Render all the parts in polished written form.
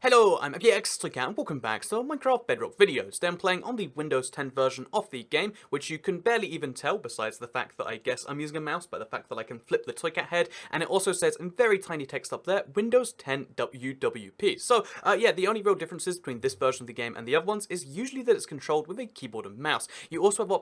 Hello, I'm FXTlika and welcome back to Minecraft Bedrock videos. Today I'm playing on the Windows 10 version of the game, which you can barely even tell besides the fact that I guess I'm using a mouse, but the fact that I can flip the Toycat head, and it also says in very tiny text up there, Windows 10 WWP. So, yeah, the only real differences between this version of the game and the other ones is usually that it's controlled with a keyboard and mouse. You also have,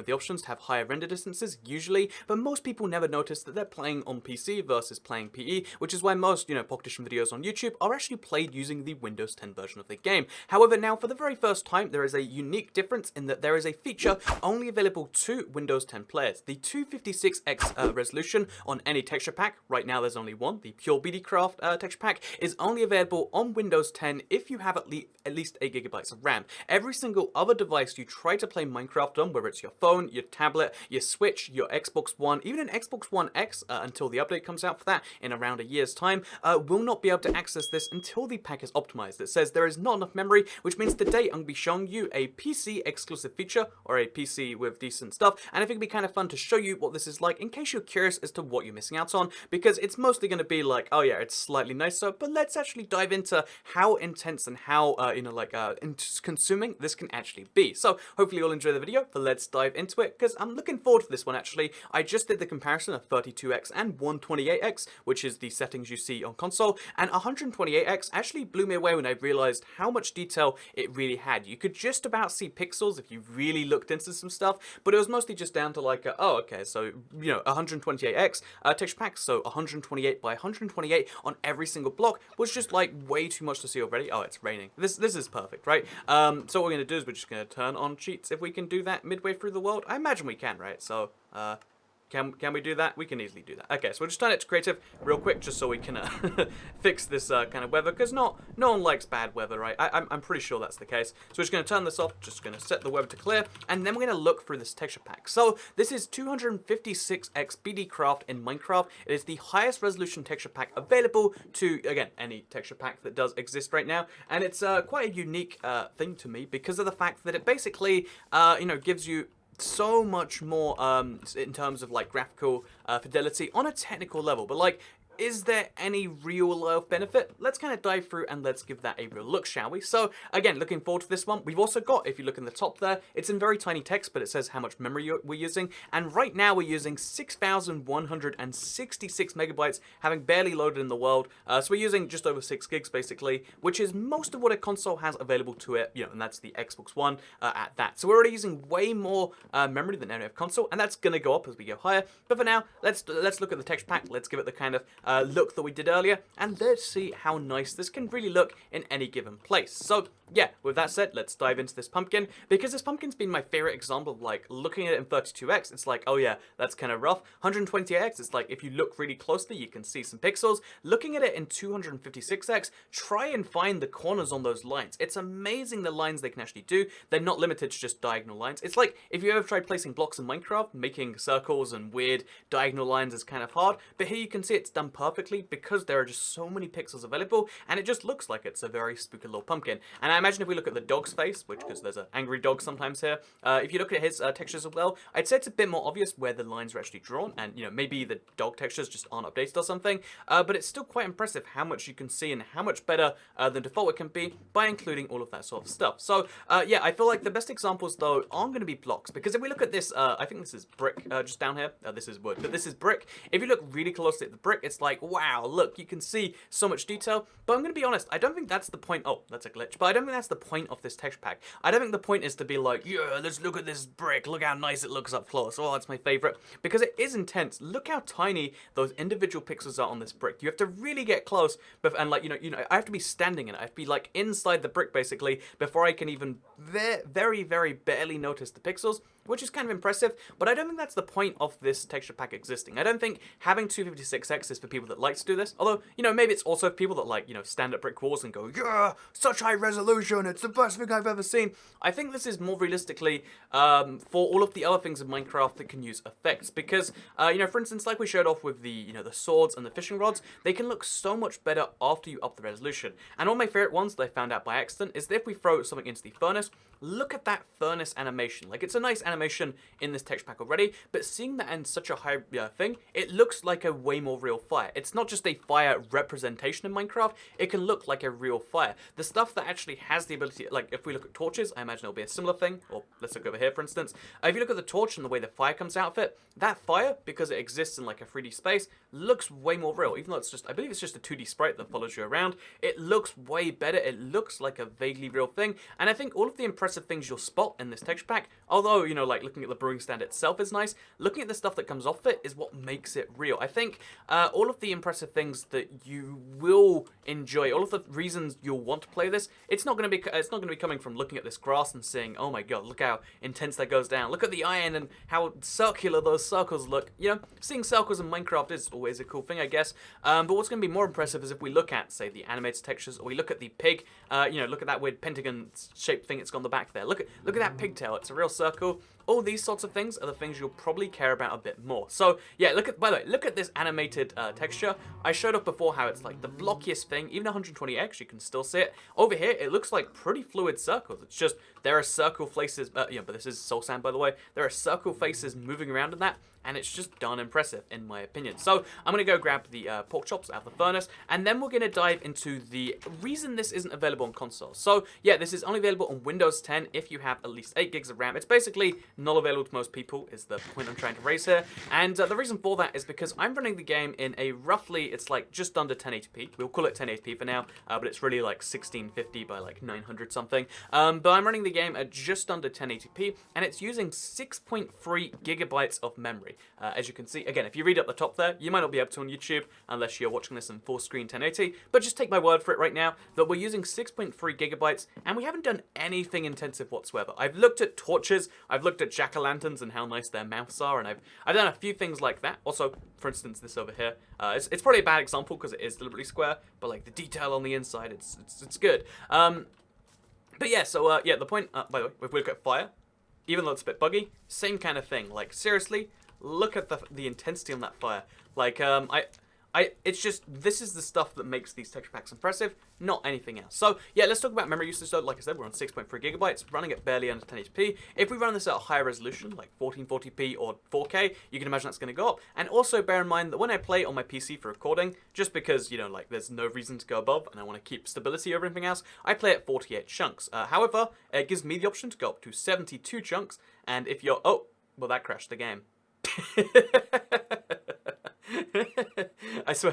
the options to have higher render distances, usually, but most people never notice that they're playing on PC versus playing PE, which is why most, Pocket Edition videos on YouTube are actually played using the Windows 10 version of the game. However, now for the very first time, there is a unique difference in that there is a feature only available to Windows 10 players. The 256x resolution on any texture pack, right now there's only one, the pure BDcraft texture pack, is only available on Windows 10 if you have at least 8 gigabytes of RAM. Every single other device you try to play Minecraft on, whether it's your phone, your tablet, your Switch, your Xbox One, even an Xbox One X, until the update comes out for that in around a year's time, will not be able to access this until the pack is optimized. It says there is not enough memory, which means today I'm going to be showing you a PC exclusive feature, or a PC with decent stuff, and I think it'd be kind of fun to show you what this is like in case you're curious as to what you're missing out on, because it's mostly going to be like, oh yeah, it's slightly nicer, but let's actually dive into how intense and how, consuming this can actually be. So hopefully you'll enjoy the video, but let's dive into it, because I'm looking forward to this one actually. I just did the comparison of 32x and 128x, which is the settings you see on console, and 128x actually blew me away when I realized how much detail it really had. You could just about see pixels if you really looked into some stuff, but it was mostly just down to like, 128x texture pack, so 128 by 128 on every single block was just like way too much to see already. Oh, it's raining. This is perfect, right? So what we're gonna do is we're just gonna turn on cheats if we can do that midway through the world. I imagine we can, right? So, can we do that? We can easily do that. Okay, so we'll just turn it to creative real quick just so we can fix this kind of weather, because no one likes bad weather, right? I'm pretty sure that's the case. So we're just going to turn this off, just going to set the weather to clear, and then we're going to look through this texture pack. So this is 256x BDcraft in Minecraft. It is the highest resolution texture pack available to, again, any texture pack that does exist right now, and it's quite a unique thing to me because of the fact that it basically, gives you so much more in terms of like graphical fidelity on a technical level, but like, is there any real life benefit? Let's kind of dive through and let's give that a real look, shall we? So again, looking forward to this one. We've also got, if you look in the top there, it's in very tiny text, but it says how much memory we're using. And right now we're using 6,166 megabytes, having barely loaded in the world. So we're using just over 6 gigs basically, which is most of what a console has available to it, and that's the Xbox One at that. So we're already using way more memory than any other console, and that's gonna go up as we go higher. But for now, let's look at the texture pack. Let's give it the kind of look that we did earlier, and let's see how nice this can really look in any given place. So yeah, with that said, let's dive into this pumpkin, because this pumpkin's been my favorite example of like looking at it in 32x, it's like, oh yeah, that's kind of rough. 128x, it's like if you look really closely, you can see some pixels. Looking at it in 256x, try and find the corners on those lines. It's amazing the lines they can actually do. They're not limited to just diagonal lines. It's like if you ever tried placing blocks in Minecraft, making circles and weird diagonal lines is kind of hard, but here you can see it's done perfectly because there are just so many pixels available, and it just looks like it's a very spooky little pumpkin. And I imagine if we look at the dog's face, which, because there's an angry dog sometimes here, if you look at his textures as well, I'd say it's a bit more obvious where the lines are actually drawn, and maybe the dog textures just aren't updated or something, but it's still quite impressive how much you can see and how much better than default it can be by including all of that sort of stuff. So yeah, I feel like the best examples though aren't going to be blocks, because if we look at this, I think this is brick just down here, this is wood, but this is brick. If you look really closely at the brick, it's like, wow, look, you can see so much detail. But I'm going to be honest, I don't think that's the point. Oh, that's a glitch. But I don't think that's the point of this texture pack. I don't think the point is to be like, yeah, let's look at this brick. Look how nice it looks up close. Oh, it's my favorite. Because it is intense. Look how tiny those individual pixels are on this brick. You have to really get close. And like, I have to be standing in it. I have to be like inside the brick basically before I can even very, very barely notice the pixels, which is kind of impressive. But I don't think that's the point of this texture pack existing. I don't think having 256x is for people that like to do this. Although, maybe it's also for people that like, stand at brick walls and go, yeah, such high resolution, it's the best thing I've ever seen. I think this is more realistically for all of the other things in Minecraft that can use effects, because, for instance, like we showed off with the, the swords and the fishing rods, they can look so much better after you up the resolution. And one of my favorite ones that I found out by accident is that if we throw something into the furnace, look at that furnace animation. Like, it's a nice animation in this texture pack already, but seeing that in such a high thing, it looks like a way more real fire. It's not just a fire representation in Minecraft, it can look like a real fire. The stuff that actually has the ability, like if we look at torches, I imagine it'll be a similar thing, or let's look over here for instance. If you look at the torch and the way the fire comes out of it, that fire, because it exists in like a 3D space, looks way more real, even though it's just, I believe it's just a 2D sprite that follows you around. It looks way better, it looks like a vaguely real thing, and I think all of the impressive things you'll spot in this texture pack, although, you know, like looking at the brewing stand itself is nice, looking at the stuff that comes off it is what makes it real. I think all of the impressive things that you will enjoy, all of the reasons you'll want to play this, it's not going to be coming from looking at this grass and saying, oh my god, look how intense that goes down, look at the iron and how circular those circles look. You know, seeing circles in Minecraft is always a cool thing, I guess, but what's going to be more impressive is if we look at, say, the animated textures, or we look at the pig, you know, look at that weird pentagon-shaped thing it's got on the back there, look at that pigtail, it's a real circle. All these sorts of things are the things you'll probably care about a bit more. So yeah, by the way, look at this animated texture. I showed up before how it's like the blockiest thing, even 120x, you can still see it. Over here, it looks like pretty fluid circles. It's just, there are circle faces, yeah, but this is soul sand, by the way. There are circle faces moving around in that, and it's just darn impressive, in my opinion. So I'm going to go grab the pork chops out of the furnace, and then we're going to dive into the reason this isn't available on consoles. So yeah, this is only available on Windows 10 if you have at least 8 gigs of RAM. It's basically not available to most people, is the point I'm trying to raise here. And the reason for that is because I'm running the game in a roughly, it's like just under 1080p. We'll call it 1080p for now, but it's really like 1650 by like 900 something. But I'm running the game at just under 1080p, and it's using 6.3 gigabytes of memory. As you can see, again, if you read up the top there, you might not be able to on YouTube unless you're watching this in full screen 1080, but just take my word for it right now that we're using 6.3 gigabytes, and we haven't done anything intensive whatsoever. I've looked at torches, I've looked at jack-o'-lanterns and how nice their mouths are, and I've done a few things like that. Also, for instance, this over here, it's probably a bad example because it is deliberately square, but like the detail on the inside, it's good. But yeah, so yeah, the point, by the way, if we look at fire, even though it's a bit buggy, same kind of thing. Like, seriously, look at the intensity on that fire. Like, it's just, this is the stuff that makes these texture packs impressive, not anything else. So, yeah, let's talk about memory usage. So, like I said, we're on 6.3 gigabytes, running at barely under 1080p. If we run this at a higher resolution, like 1440p or 4K, you can imagine that's going to go up. And also bear in mind that when I play on my PC for recording, just because, you know, like, there's no reason to go above, and I want to keep stability over anything else, I play at 48 chunks. However, it gives me the option to go up to 72 chunks, and if you're, oh, well, that crashed the game. I swear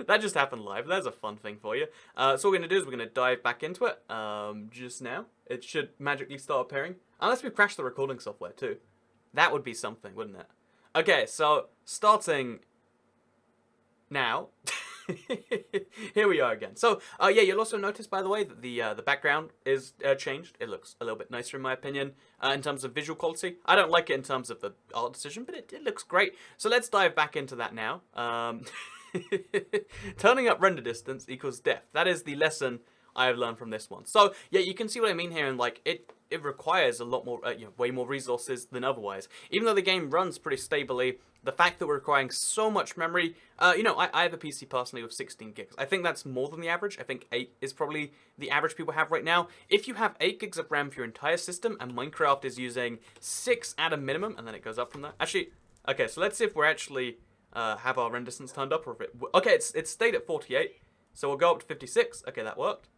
that just happened live. That's a fun thing for you. So what we're going to do is we're going to dive back into it just now. It should magically start appearing. Unless we crash the recording software too. That would be something, wouldn't it? Okay, so starting now. Here we are again. So, yeah, you'll also notice, by the way, that the background is changed. It looks a little bit nicer, in my opinion, in terms of visual quality. I don't like it in terms of the art decision, but it looks great. So let's dive back into that now. Turning up render distance equals death. That is the lesson I have learned from this one. So, yeah, you can see what I mean here, and, like, it requires a lot more, you know, way more resources than otherwise. Even though the game runs pretty stably, the fact that we're requiring so much memory, you know, I have a PC personally with 16 gigs. I think that's more than the average. I think 8 is probably the average people have right now. If you have 8 gigs of RAM for your entire system, and Minecraft is using 6 at a minimum, and then it goes up from there. Actually, okay, so let's see if we're actually have our render distance turned up, or if it, okay, it's stayed at 48, so we'll go up to 56. Okay, that worked.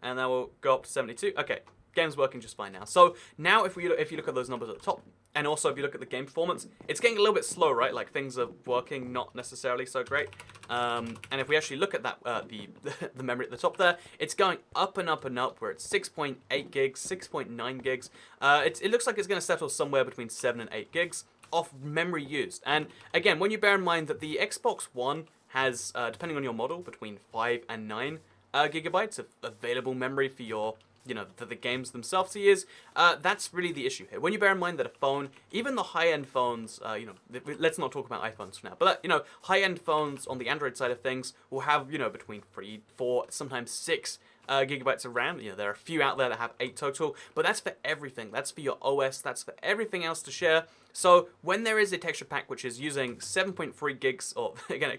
And then we'll go up to 72. Okay, game's working just fine now. So now if you look at those numbers at the top, and also if you look at the game performance, it's getting a little bit slow, right? Like, things are working not necessarily so great. And if we actually look at that, the memory at the top there, it's going up and up and up. We're at 6.8 gigs, 6.9 gigs. It looks like it's going to settle somewhere between 7 and 8 gigs of memory used. And again, when you bear in mind that the Xbox One has, depending on your model, between 5 and 9 gigabytes of available memory for your, you know, for the games themselves to use, that's really the issue here. When you bear in mind that a phone, even the high-end phones, you know, let's not talk about iPhones for now, but, you know, high-end phones on the Android side of things will have, you know, between 3, 4, sometimes 6 gigabytes of RAM. You know, there are a few out there that have 8 total, but that's for everything. That's for your OS, that's for everything else to share. So when there is a texture pack which is using 7.3 gigs, or again,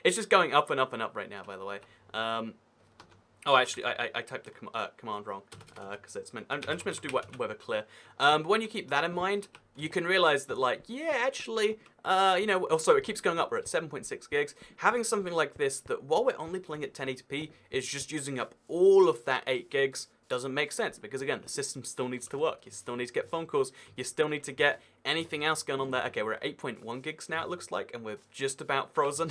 it's just going up and up and up right now, by the way. Oh, actually, I typed the command wrong because it's meant. I'm just meant to do weather clear. But when you keep that in mind, you can realize that, like, yeah, actually, you know, also it keeps going up. We're at 7.6 gigs. Having something like this that, while we're only playing at 1080p, is just using up all of that 8 gigs doesn't make sense because, again, the system still needs to work. You still need to get phone calls. You still need to get anything else going on there. Okay, we're at 8.1 gigs now, it looks like, and we're just about frozen.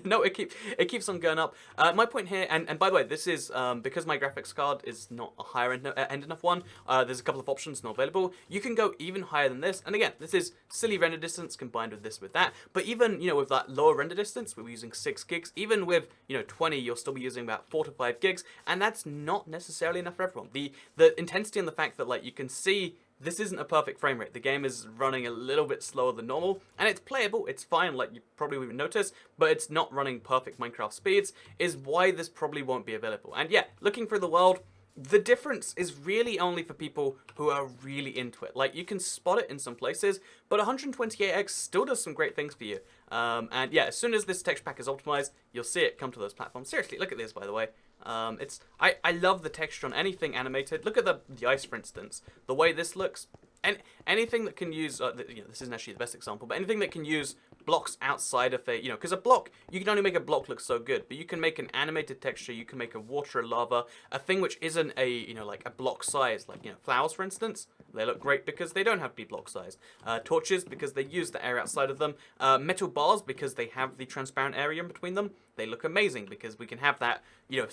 No, it keeps on going up. My point here, and by the way, this is because my graphics card is not a higher end enough one. There's a couple of options not available. You can go even higher than this, and again, this is silly render distance combined with this with that. But even, you know, with that lower render distance, we're using 6 gigs. Even with, you know, 20, you'll still be using about 4 to 5 gigs, and that's not necessarily enough for everyone. The intensity and the fact that, like, you can see this isn't a perfect frame rate. The game is running a little bit slower than normal, and it's playable, it's fine, like you probably wouldn't notice, but it's not running perfect Minecraft speeds, is why this probably won't be available. And yeah, looking through the world, the difference is really only for people who are really into it. Like, you can spot it in some places, but 128x still does some great things for you. And yeah, as soon as this texture pack is optimized, you'll see it come to those platforms. Seriously, look at this, by the way. I love the texture on anything animated. Look at the ice, for instance. The way this looks. And anything that can use, you know, this isn't actually the best example, but anything that can use blocks outside of a, you know, because a block, you can only make a block look so good, but you can make an animated texture, you can make a water, a lava, a thing which isn't a, you know, like a block size, like, you know, flowers, for instance. They look great because they don't have to be block size. Torches, because they use the area outside of them. Metal bars, because they have the transparent area in between them. They look amazing because we can have that, you know,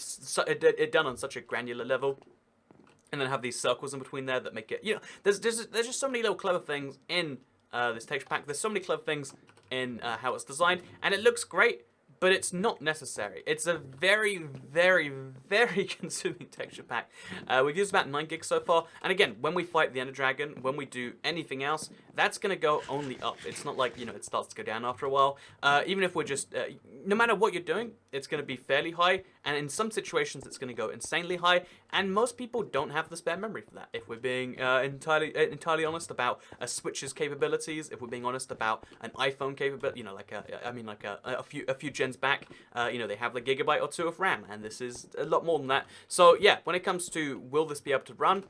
it done on such a granular level. And then have these circles in between there that make it, you know, there's just so many little clever things in this texture pack. There's so many clever things in how it's designed, and it looks great, but it's not necessary. It's a very, very, very consuming texture pack. We've used about 9 gigs so far, and again, when we fight the Ender Dragon, when we do anything else, that's going to go only up. It's not like, you know, it starts to go down after a while. Even if we're just, no matter what you're doing, it's going to be fairly high, and in some situations, it's going to go insanely high, and most people don't have the spare memory for that. If we're being entirely honest about a Switch's capabilities, if we're being honest about an iPhone capability, you know, like a few gens back, you know, they have the gigabyte or 2 of RAM, and this is a lot more than that. So yeah, when it comes to will this be able to run,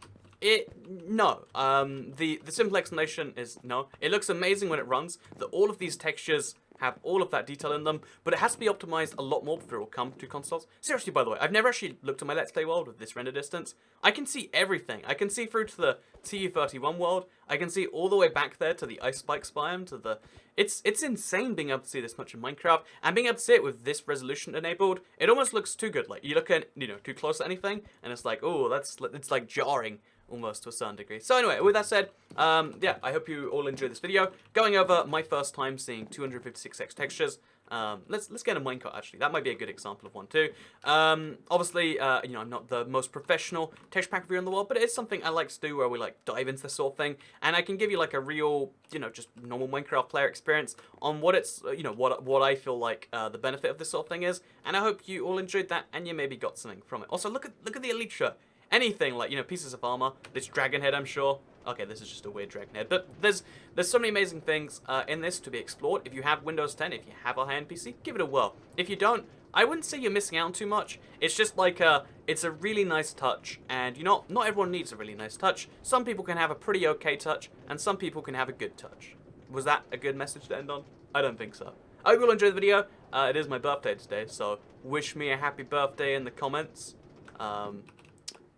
no. The simple explanation is no. It looks amazing when it runs. All of these textures have all of that detail in them, but it has to be optimized a lot more before it will come to consoles. Seriously, by the way, I've never actually looked at my Let's Play world with this render distance. I can see everything. I can see through to the TU31 world. I can see all the way back there to the Ice Spikes biome, to the... It's insane being able to see this much in Minecraft, and being able to see it with this resolution enabled, it almost looks too good. Like, you look at, you know, too close at anything, and it's like, oh, it's like jarring almost to a certain degree. So anyway, with that said, yeah, I hope you all enjoyed this video. Going over my first time seeing 256x textures. Let's get a minecart, actually. That might be a good example of one too. Obviously, you know, I'm not the most professional texture pack reviewer in the world, but it is something I like to do where we like dive into this sort of thing, and I can give you like a real, you know, just normal Minecraft player experience on what it's, you know, what I feel like the benefit of this sort of thing is, and I hope you all enjoyed that and you maybe got something from it. Also, look at the elite shirt. Anything like, you know, pieces of armor, this dragon head, I'm sure. Okay, this is just a weird dragon head, but there's so many amazing things in this to be explored. If you have Windows 10, if you have a high-end PC, give it a whirl. If you don't, I wouldn't say you're missing out on too much. It's just like it's a really nice touch, and you know, not everyone needs a really nice touch. Some people can have a pretty okay touch, and some people can have a good touch. Was that a good message to end on? I don't think so. I hope you all enjoyed the video. It is my birthday today, so wish me a happy birthday in the comments.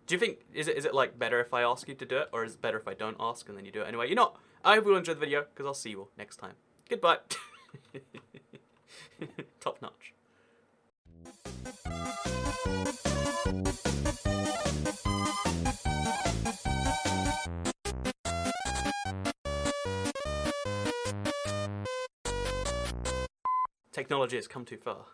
Do you think, is it like better if I ask you to do it, or is it better if I don't ask and then you do it anyway? You know, I hope you all enjoyed the video, because I'll see you all next time. Goodbye. Top notch. Technology has come too far.